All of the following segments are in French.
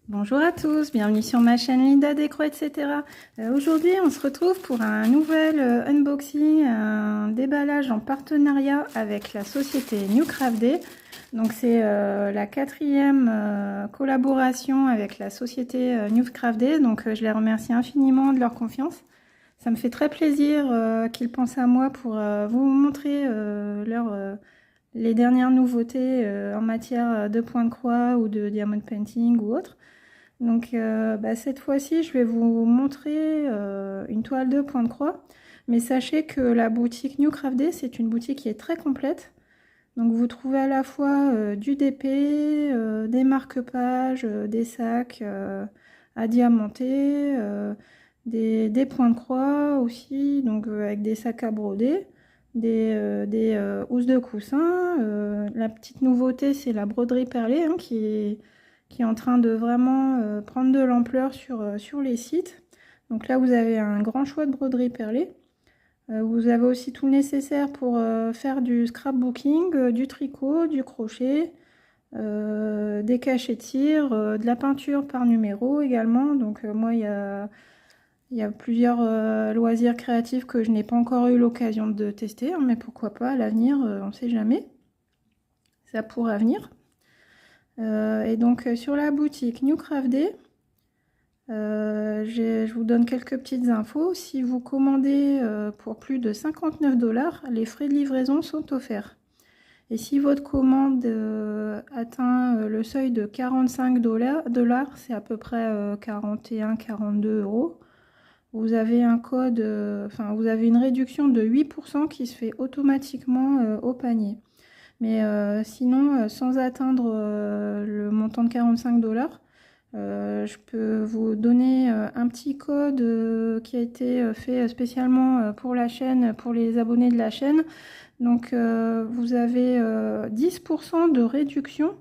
Bonjour à tous, bienvenue sur ma chaîne Linda Déco, etc. Aujourd'hui, on se retrouve pour un nouvel unboxing, un déballage en partenariat avec la société NewCraftD. Donc c'est la quatrième collaboration avec la société NewCraftD. Donc je les remercie infiniment de leur confiance. Ça me fait très plaisir qu'ils pensent à moi pour vous montrer les dernières nouveautés en matière de point de croix ou de diamond painting ou autre. Donc cette fois-ci, je vais vous montrer une toile de point de croix. Mais sachez que la boutique NewCraftD, c'est une boutique qui est très complète. Donc vous trouvez à la fois du DP, des marque-pages, des sacs à diamanter, des points de croix aussi, donc avec des sacs à broder, des housses de coussin. La petite nouveauté, c'est la broderie perlée qui est en train de vraiment prendre de l'ampleur sur les sites. Donc là, vous avez un grand choix de broderie perlée. Vous avez aussi tout le nécessaire pour faire du scrapbooking, du tricot, du crochet, des cachets de cire, de la peinture par numéro également. Donc moi, il y a plusieurs loisirs créatifs que je n'ai pas encore eu l'occasion de tester, hein, mais pourquoi pas à l'avenir, on ne sait jamais. Ça pourrait venir. Et donc sur la boutique NewCraftD, je vous donne quelques petites infos. Si vous commandez pour plus de 59 $, les frais de livraison sont offerts. Et si votre commande atteint le seuil de 45 $, c'est à peu près 41-42 €, vous avez un code, vous avez une réduction de 8% qui se fait automatiquement au panier. Mais sinon, sans atteindre le montant de 45 $, je peux vous donner un petit code qui a été fait spécialement pour la chaîne, pour les abonnés de la chaîne. Donc vous avez 10% de réduction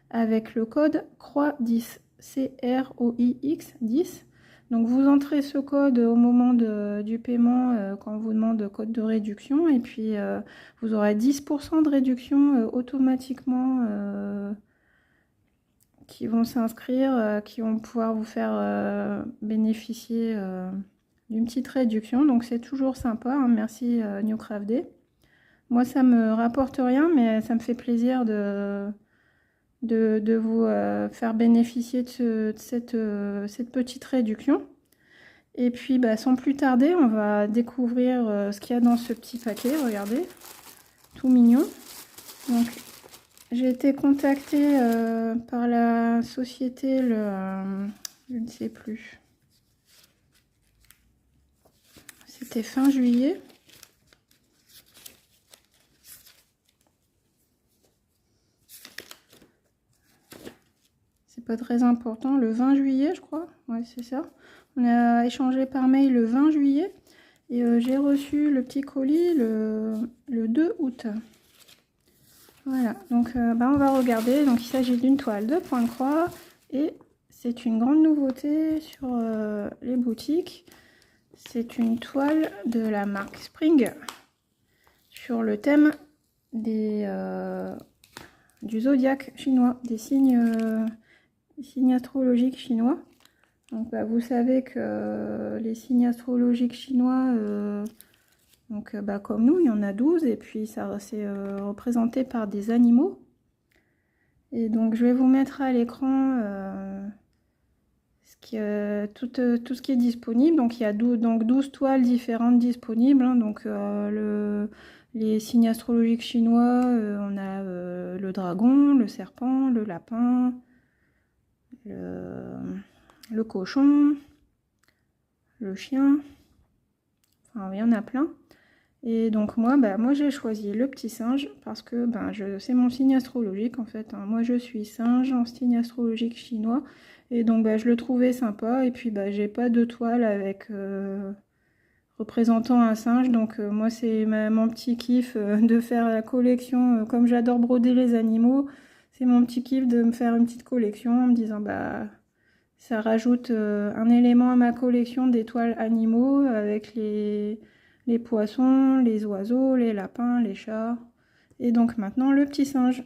avec le code CROIX, CROIX 10. Donc vous entrez ce code au moment du paiement quand on vous demande code de réduction, et puis vous aurez 10% de réduction automatiquement qui vont s'inscrire, qui vont pouvoir vous faire bénéficier d'une petite réduction. Donc c'est toujours sympa, hein. Merci NewCraftD. Moi ça me rapporte rien, mais ça me fait plaisir de vous faire bénéficier de cette petite réduction. Et puis sans plus tarder, on va découvrir ce qu'il y a dans ce petit paquet. Regardez, tout mignon. Donc j'ai été contactée par la société je ne sais plus, c'était fin juillet. C'est pas très important, le 20 juillet je crois, ouais c'est ça. On a échangé par mail le 20 juillet et j'ai reçu le petit colis le 2 août. Voilà, donc on va regarder. Donc il s'agit d'une toile de point de croix et c'est une grande nouveauté sur les boutiques. C'est une toile de la marque Spring sur le thème du zodiaque chinois, des signes astrologiques chinois. Donc vous savez que les signes astrologiques chinois, comme nous, il y en a 12, et puis ça c'est représenté par des animaux. Et donc je vais vous mettre à l'écran tout ce qui est disponible. Donc il y a 12 toiles différentes disponibles, hein. Donc les signes astrologiques chinois, on a le dragon, le serpent, le lapin, le cochon, le chien, enfin il y en a plein. Et donc moi j'ai choisi le petit singe parce que c'est mon signe astrologique en fait, hein. Moi je suis singe en signe astrologique chinois, et donc je le trouvais sympa. Et puis j'ai pas de toile avec représentant un singe, donc moi c'est mon petit kiff de faire la collection. Comme j'adore broder les animaux, c'est mon petit kiff de me faire une petite collection en me disant ça rajoute un élément à ma collection d'étoiles animaux avec les poissons, les oiseaux, les lapins, les chats. Et donc maintenant le petit singe.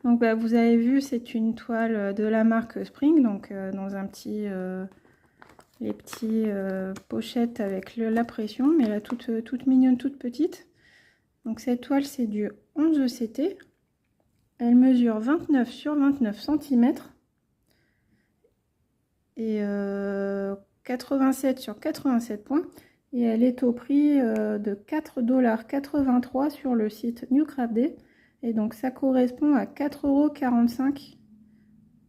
Donc bah, vous avez vu, c'est une toile de la marque Spring, donc dans un petit, les petits pochettes avec la pression, mais là toute mignonne, toute petite. Donc cette toile c'est du 11 ECT. Elle mesure 29 sur 29 cm et 87 sur 87 points. Et elle est au prix de 4,83 $ sur le site New Craft Day. Et donc ça correspond à 4,45 €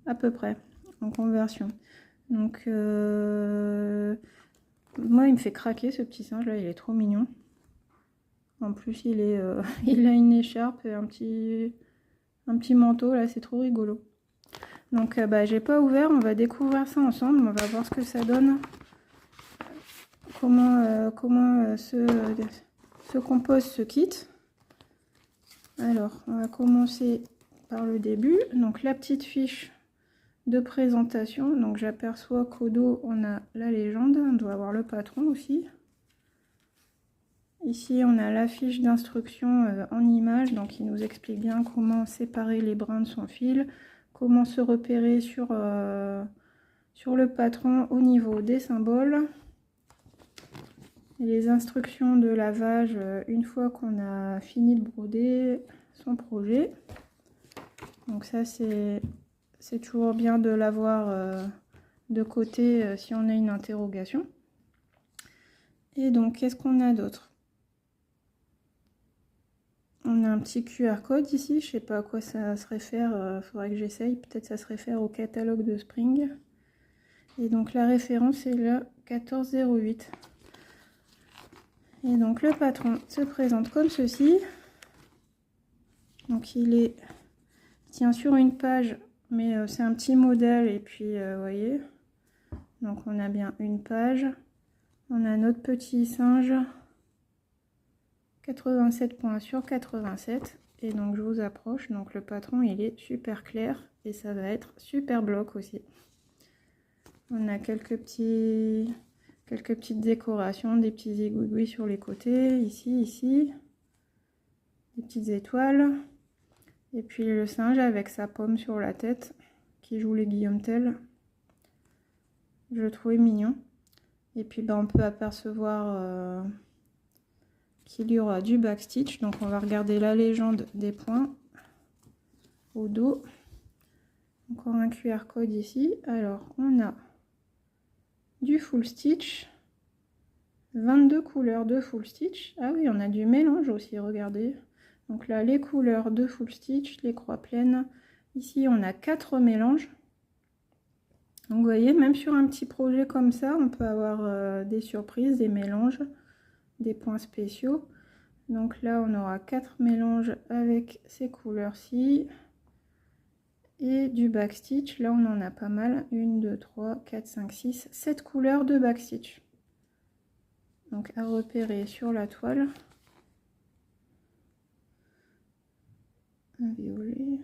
à peu près en conversion. Donc moi il me fait craquer ce petit singe là, il est trop mignon. En plus il est il a une écharpe et un petit manteau là, c'est trop rigolo. Donc bah, j'ai pas ouvert, on va découvrir ça ensemble, on va voir ce que ça donne. Comment se compose ce kit. Alors on va commencer par le début. Donc la petite fiche de présentation. Donc j'aperçois qu'au dos on a la légende, on doit avoir le patron aussi. Ici on a la fiche d'instruction en image, donc il nous explique bien comment séparer les brins de son fil, comment se repérer sur le patron au niveau des symboles. Et les instructions de lavage une fois qu'on a fini de broder son projet. Donc ça c'est toujours bien de l'avoir de côté si on a une interrogation. Et donc qu'est-ce qu'on a d'autre? On a un petit QR code ici, je sais pas à quoi ça se réfère, faudrait que j'essaye, peut-être ça se réfère au catalogue de Spring. Et donc la référence est le 1408. Et donc le patron se présente comme ceci. Donc il tient sur une page, mais c'est un petit modèle, et puis vous voyez. Donc on a bien une page. On a notre petit singe. 87 points sur 87. Et donc je vous approche. Donc le patron il est super clair et ça va être super bloc aussi. On a quelques petites décorations, des petits égoutouilles sur les côtés, ici, des petites étoiles. Et puis le singe avec sa pomme sur la tête qui joue les Guillaume Tell. Je le trouvais mignon. Et puis on peut apercevoir qu'il y aura du backstitch. Donc on va regarder la légende des points au dos. Encore un QR code ici. Alors on a du full stitch, 22 couleurs de full stitch. Ah oui, on a du mélange aussi, regardez. Donc là les couleurs de full stitch, les croix pleines. Ici on a 4 mélanges. Donc vous voyez, même sur un petit projet comme ça, on peut avoir des surprises, des mélanges, des points spéciaux. Donc là on aura 4 mélanges avec ces couleurs-ci. Et du backstitch, là on en a pas mal. 1, 2, 3, 4, 5, 6, 7 couleurs de backstitch. Donc à repérer sur la toile. Un violet.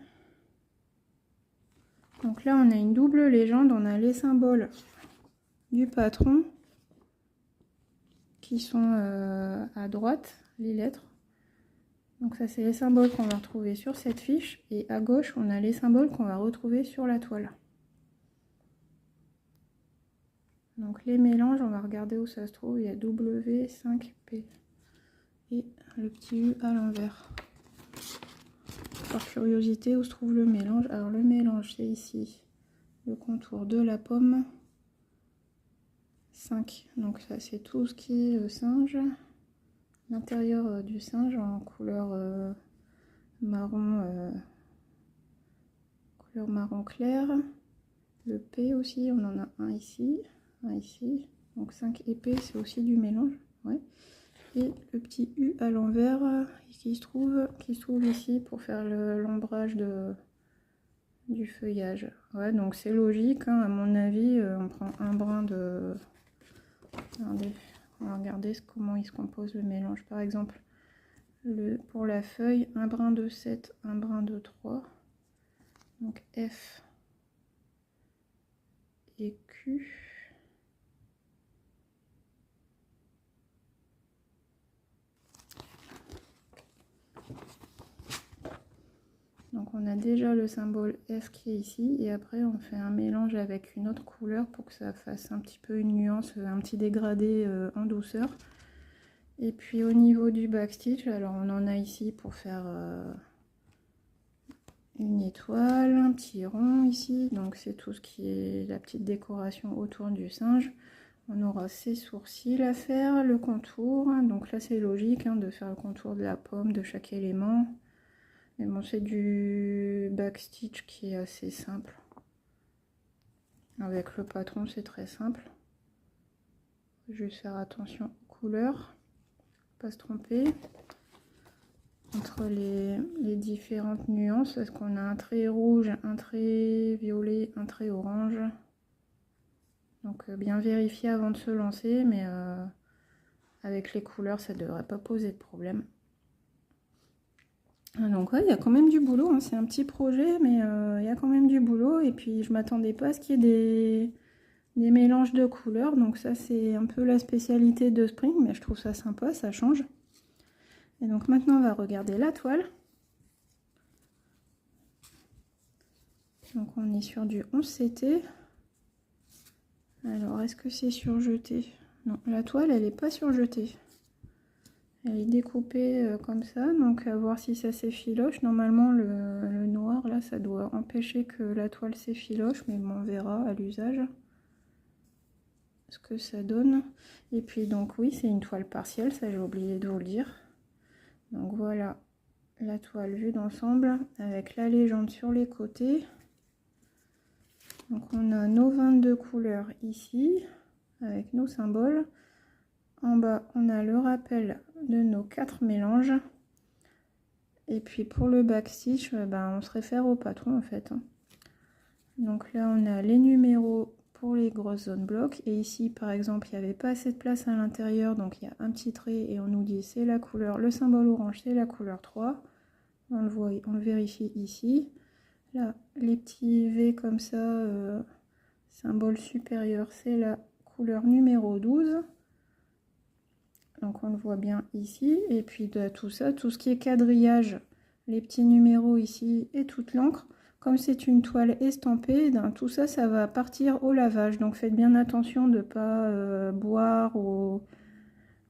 Donc là on a une double légende, on a les symboles du patron qui sont à droite, les lettres. Donc ça c'est les symboles qu'on va retrouver sur cette fiche, et à gauche on a les symboles qu'on va retrouver sur la toile. Donc les mélanges, on va regarder où ça se trouve, il y a W5P et le petit U à l'envers. Par curiosité, où se trouve le mélange? Alors le mélange c'est ici, le contour de la pomme 5. Donc ça c'est tout ce qui est singe. L'intérieur du singe en couleur marron clair. Le P aussi, on en a un ici, donc 5 épées, c'est aussi du mélange, ouais. Et le petit U à l'envers qui se trouve ici pour faire l'ombrage du feuillage. Ouais, donc c'est logique, hein, à mon avis. On prend un brin de... Regardez, on va regarder comment il se compose le mélange. Par exemple, pour la feuille, un brin de 7, un brin de 3. Donc F et Q. Donc on a déjà le symbole F qui est ici, et après on fait un mélange avec une autre couleur pour que ça fasse un petit peu une nuance, un petit dégradé en douceur. Et puis au niveau du backstitch, alors on en a ici pour faire une étoile, un petit rond ici, donc c'est tout ce qui est la petite décoration autour du singe. On aura ses sourcils à faire, le contour, donc là c'est logique hein, de faire le contour de la pomme, de chaque élément. Mais bon, c'est du backstitch qui est assez simple. Avec le patron, c'est très simple. Juste faire attention aux couleurs, pas se tromper entre les différentes nuances, parce qu'on a un trait rouge, un trait violet, un trait orange. Donc bien vérifier avant de se lancer, mais avec les couleurs, ça ne devrait pas poser de problème. Donc ouais, il y a quand même du boulot, hein. C'est un petit projet, mais il y a quand même du boulot. Et puis je m'attendais pas à ce qu'il y ait des mélanges de couleurs. Donc ça c'est un peu la spécialité de Spring, mais je trouve ça sympa, ça change. Et donc maintenant on va regarder la toile. Donc on est sur du 11 CT. Alors est-ce que c'est surjeté? Non, la toile elle n'est pas surjetée. Elle est découpée comme ça, donc à voir si ça s'effiloche. Normalement le noir là ça doit empêcher que la toile s'effiloche, mais bon, on verra à l'usage ce que ça donne. Et puis donc oui, c'est une toile partielle, ça j'ai oublié de vous le dire. Donc voilà la toile vue d'ensemble avec la légende sur les côtés. Donc on a nos 22 couleurs ici avec nos symboles. En bas on a le rappel de nos 4 mélanges. Et puis pour le backstitch, on se réfère au patron en fait. Donc là on a les numéros pour les grosses zones blocs. Et ici par exemple il n'y avait pas assez de place à l'intérieur, donc il y a un petit trait et on nous dit c'est la couleur, le symbole orange c'est la couleur 3. On le voit, on le vérifie ici. Là les petits V comme ça, symbole supérieur, c'est la couleur numéro 12. Donc on le voit bien ici. Et puis de tout ça, tout ce qui est quadrillage, les petits numéros ici et toute l'encre, comme c'est une toile estampée, tout ça, ça va partir au lavage. Donc faites bien attention de ne pas boire ou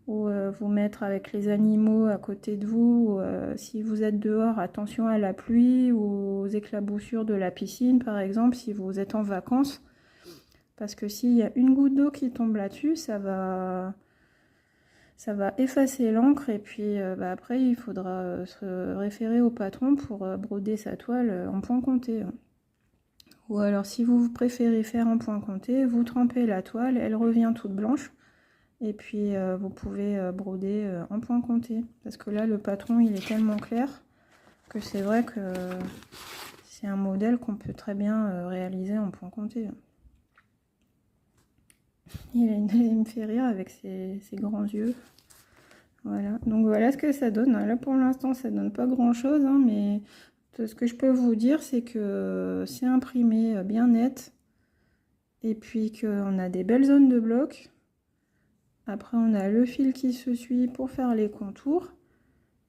vous mettre avec les animaux à côté de vous. Si vous êtes dehors, attention à la pluie ou aux éclaboussures de la piscine par exemple, si vous êtes en vacances. Parce que s'il y a une goutte d'eau qui tombe là-dessus, ça va effacer l'encre. Et puis après, il faudra se référer au patron pour broder sa toile en point compté. Ou alors, si vous préférez faire en point compté, vous trempez la toile, elle revient toute blanche. Et puis, vous pouvez broder en point compté. Parce que là, le patron, il est tellement clair que c'est vrai que c'est un modèle qu'on peut très bien réaliser en point compté. Il me fait rire avec ses grands yeux. Voilà, donc voilà ce que ça donne. Là pour l'instant ça donne pas grand chose, hein, mais ce que je peux vous dire c'est que c'est imprimé bien net. Et puis qu'on a des belles zones de blocs. Après on a le fil qui se suit pour faire les contours.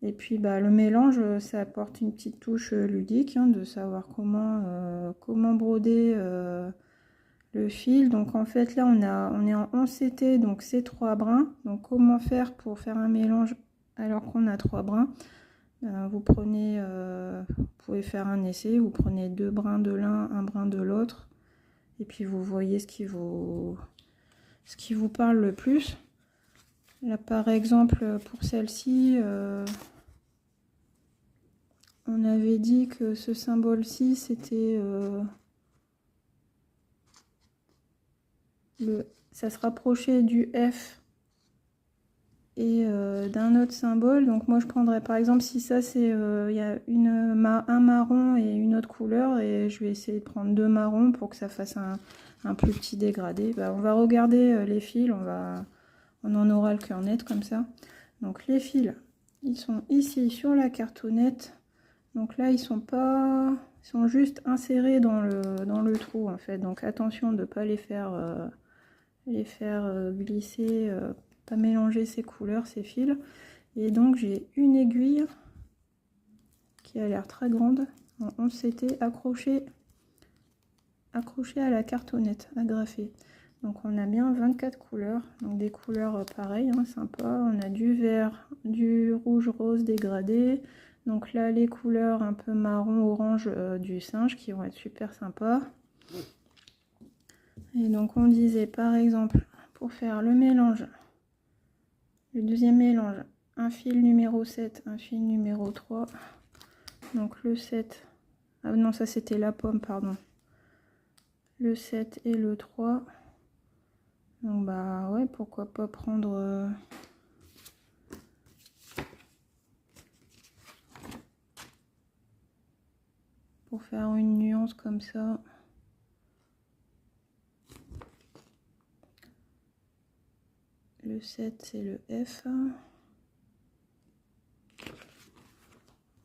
Et puis le mélange, ça apporte une petite touche ludique, hein, de savoir comment broder le fil. Donc en fait là on est en 11 CT, donc c'est 3 brins. Donc comment faire pour faire un mélange alors qu'on a 3 brins? Vous prenez, vous pouvez faire un essai, vous prenez 2 brins de l'un, un brin de l'autre, et puis vous voyez ce qui vous parle le plus. Là par exemple pour celle-ci, on avait dit que ce symbole-ci c'était ça se rapprochait du F et d'un autre symbole. Donc moi je prendrais par exemple, si ça c'est il y a un marron et une autre couleur, et je vais essayer de prendre 2 marrons pour que ça fasse un plus petit dégradé. On va regarder les fils, on en aura le cœur net comme ça. Donc les fils, ils sont ici sur la cartonnette. Donc là ils sont juste insérés dans le trou en fait. Donc attention de ne pas les faire glisser, pas mélanger ces couleurs, ces fils. Et donc j'ai une aiguille qui a l'air très grande. en 11 CT accroché à la cartonnette, agrafé. Donc on a bien 24 couleurs, donc des couleurs pareilles, hein, sympa. On a du vert, du rouge, rose dégradé. Donc là les couleurs un peu marron, orange du singe qui vont être super sympas. Et donc on disait par exemple pour faire le mélange, le deuxième mélange, un fil numéro 7, un fil numéro 3. Donc le 7, ah non ça c'était la pomme, pardon. Le 7 et le 3. Donc bah ouais, pourquoi pas prendre pour faire une nuance comme ça. Le 7 c'est le F.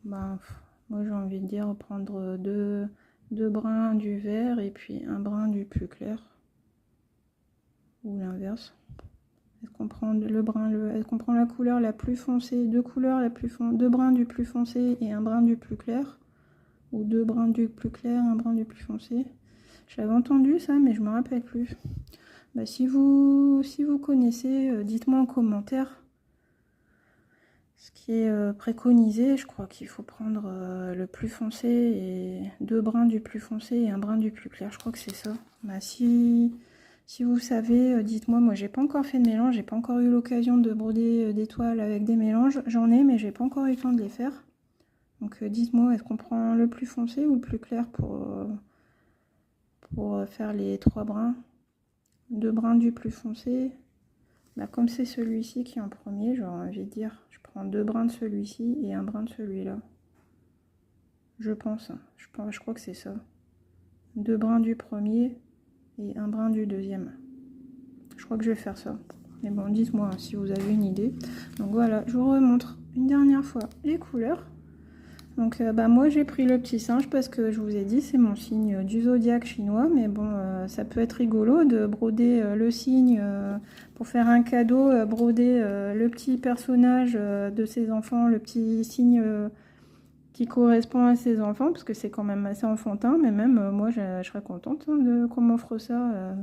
Bah moi j'ai envie de dire prendre deux brins du vert et puis un brin du plus clair. Ou l'inverse. Est-ce qu'on prend le brin, est-ce qu'on prend la couleur la plus foncée, deux brins du plus foncé et un brin du plus clair, ou deux brins du plus clair, un brin du plus foncé. J'avais entendu ça, mais je me rappelle plus. Bah, si vous connaissez, dites-moi en commentaire ce qui est préconisé. Je crois qu'il faut prendre le plus foncé et deux brins du plus foncé et un brin du plus clair. Je crois que c'est ça. Bah, si vous savez, dites-moi. Moi, j'ai pas encore fait de mélange. J'ai pas encore eu l'occasion de broder des toiles avec des mélanges. J'en ai, mais j'ai pas encore eu le temps de les faire. Donc, dites-moi, est-ce qu'on prend le plus foncé ou le plus clair pour faire les trois brins? Deux brins du plus foncé. Bah, comme c'est celui-ci qui est en premier, j'aurais envie de dire, je prends deux brins de celui-ci et un brin de celui-là. Je pense. Je crois que c'est ça. Deux brins du premier et un brin du deuxième. Je crois que je vais faire ça. Mais bon, dites-moi si vous avez une idée. Donc voilà, je vous remontre une dernière fois les couleurs. Donc bah, moi j'ai pris le petit singe parce que je vous ai dit c'est mon signe du zodiaque chinois. Mais bon, ça peut être rigolo de broder le signe pour faire un cadeau, broder le petit personnage de ses enfants, le petit signe qui correspond à ses enfants, parce que c'est quand même assez enfantin, mais même moi je serais contente de qu'on m'offre ça.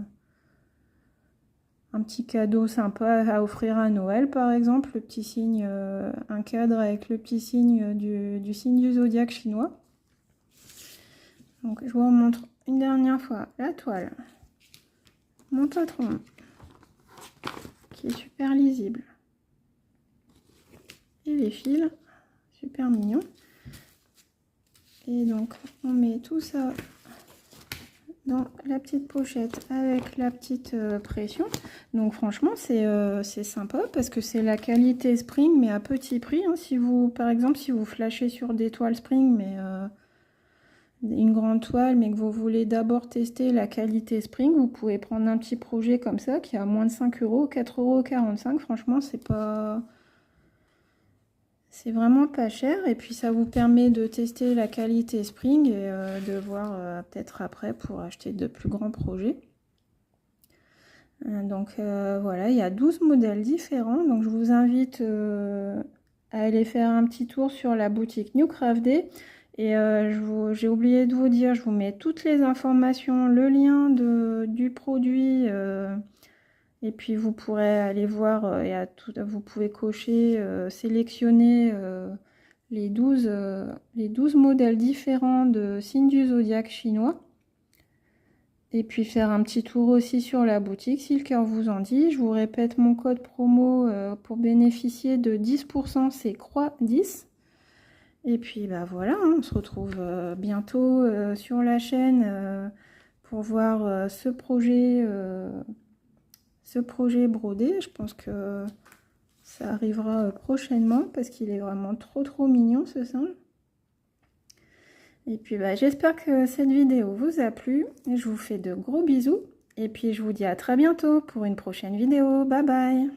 Un petit cadeau sympa à offrir à Noël par exemple, le petit signe, un cadre avec le petit signe du signe du zodiaque chinois. Donc je vous remontre une dernière fois la toile, mon patron qui est super lisible, et les fils, super mignons. Et donc on met tout ça dans la petite pochette avec la petite pression. Donc franchement c'est sympa parce que c'est la qualité Spring mais à petit prix, hein. Si vous, par exemple, si vous flashez sur des toiles Spring mais une grande toile mais que vous voulez d'abord tester la qualité Spring, vous pouvez prendre un petit projet comme ça qui a moins de 5 €, 4,45 €. Franchement c'est vraiment pas cher, et puis ça vous permet de tester la qualité Spring et de voir peut-être après pour acheter de plus grands projets. Donc voilà, il y a 12 modèles différents, donc je vous invite à aller faire un petit tour sur la boutique New Craft Day. Et j'ai oublié de vous dire, je vous mets toutes les informations, le lien du produit. Et puis vous pourrez aller voir, vous pouvez cocher, sélectionner les 12 modèles différents de signes du zodiaque chinois. Et puis faire un petit tour aussi sur la boutique si le cœur vous en dit. Je vous répète mon code promo pour bénéficier de 10%, c'est CROIX10. Et puis bah voilà, hein, on se retrouve bientôt sur la chaîne pour voir ce projet brodé. Je pense que ça arrivera prochainement parce qu'il est vraiment trop mignon ce singe. Et puis bah, j'espère que cette vidéo vous a plu. Je vous fais de gros bisous et puis je vous dis à très bientôt pour une prochaine vidéo. Bye bye.